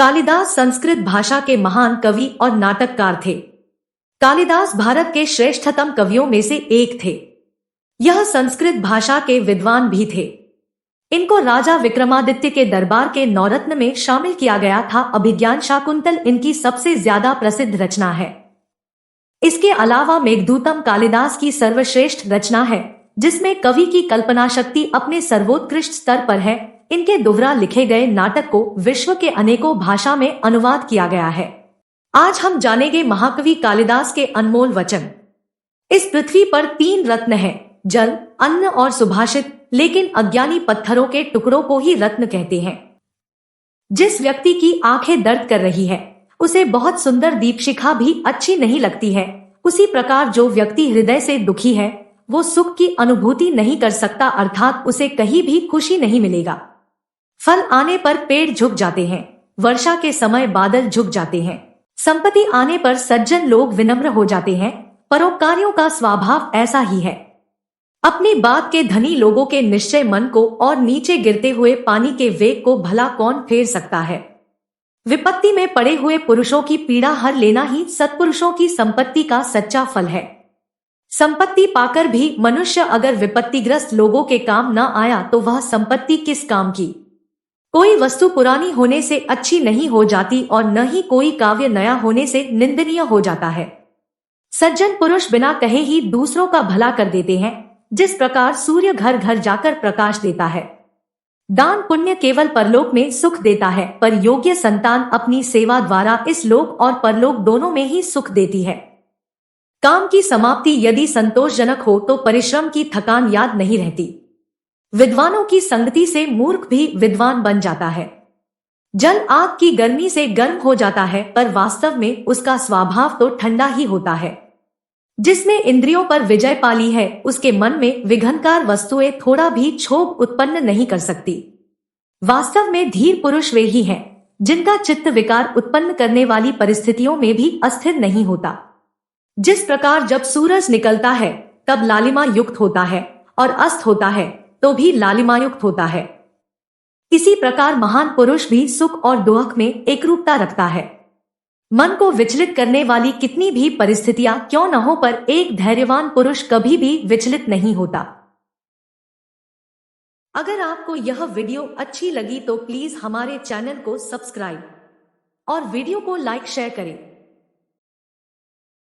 कालिदास संस्कृत भाषा के महान कवि और नाटककार थे। कालिदास भारत के श्रेष्ठतम कवियों में से एक थे। यह संस्कृत भाषा के विद्वान भी थे। इनको राजा विक्रमादित्य के दरबार के नवरत्न में शामिल किया गया था। अभिज्ञान शाकुंतल इनकी सबसे ज्यादा प्रसिद्ध रचना है। इसके अलावा मेघदूतम कालिदास की सर्वश्रेष्ठ रचना है, जिसमें कवि की कल्पना शक्ति अपने सर्वोत्कृष्ट स्तर पर है। इनके दोहरा लिखे गए नाटक को विश्व के अनेकों भाषा में अनुवाद किया गया है। आज हम जानेंगे महाकवि कालिदास के अनमोल वचन। इस पृथ्वी पर 3 रत्न हैं, जल, अन्न और सुभाषित, लेकिन अज्ञानी पत्थरों के टुकड़ों को ही रत्न कहते हैं। जिस व्यक्ति की आंखें दर्द कर रही है, उसे बहुत सुंदर दीपशिखा भी अच्छी नहीं लगती है। उसी प्रकार जो व्यक्ति हृदय से दुखी है, वो सुख की अनुभूति नहीं कर सकता, अर्थात उसे कहीं भी खुशी नहीं मिलेगा। फल आने पर पेड़ झुक जाते हैं, वर्षा के समय बादल झुक जाते हैं, संपत्ति आने पर सज्जन लोग विनम्र हो जाते हैं। परोपकारियों का स्वभाव ऐसा ही है। अपनी बात के धनी लोगों के निश्चय मन को और नीचे गिरते हुए पानी के वेग को भला कौन फेर सकता है। विपत्ति में पड़े हुए पुरुषों की पीड़ा हर लेना ही सत्पुरुषों की संपत्ति का सच्चा फल है। संपत्ति पाकर भी मनुष्य अगर विपत्तिग्रस्त लोगों के काम न आया तो वह संपत्ति किस काम की। कोई वस्तु पुरानी होने से अच्छी नहीं हो जाती और न ही कोई काव्य नया होने से निंदनीय हो जाता है। सज्जन पुरुष बिना कहे ही दूसरों का भला कर देते हैं, जिस प्रकार सूर्य घर घर जाकर प्रकाश देता है। दान पुण्य केवल परलोक में सुख देता है, पर योग्य संतान अपनी सेवा द्वारा इस लोक और परलोक दोनों में ही सुख देती है। काम की समाप्ति यदि संतोषजनक हो तो परिश्रम की थकान याद नहीं रहती। विद्वानों की संगति से मूर्ख भी विद्वान बन जाता है। जल आग की गर्मी से गर्म हो जाता है, पर वास्तव में उसका स्वभाव तो ठंडा ही होता है। जिसने इंद्रियों पर विजय पाली है, उसके मन में विघ्नकार वस्तुएं थोड़ा भी क्षोभ उत्पन्न नहीं कर सकती। वास्तव में धीर पुरुष वे ही हैं, जिनका चित्त विकार उत्पन्न करने वाली परिस्थितियों में भी अस्थिर नहीं होता। जिस प्रकार जब सूरज निकलता है तब लालिमा युक्त होता है और अस्त होता है तो भी लालिमायुक्त होता है, इसी प्रकार महान पुरुष भी सुख और दुख में एकरूपता रखता है। मन को विचलित करने वाली कितनी भी परिस्थितियां क्यों न हो, पर एक धैर्यवान पुरुष कभी भी विचलित नहीं होता। अगर आपको यह वीडियो अच्छी लगी तो प्लीज हमारे चैनल को सब्सक्राइब और वीडियो को लाइक शेयर करें।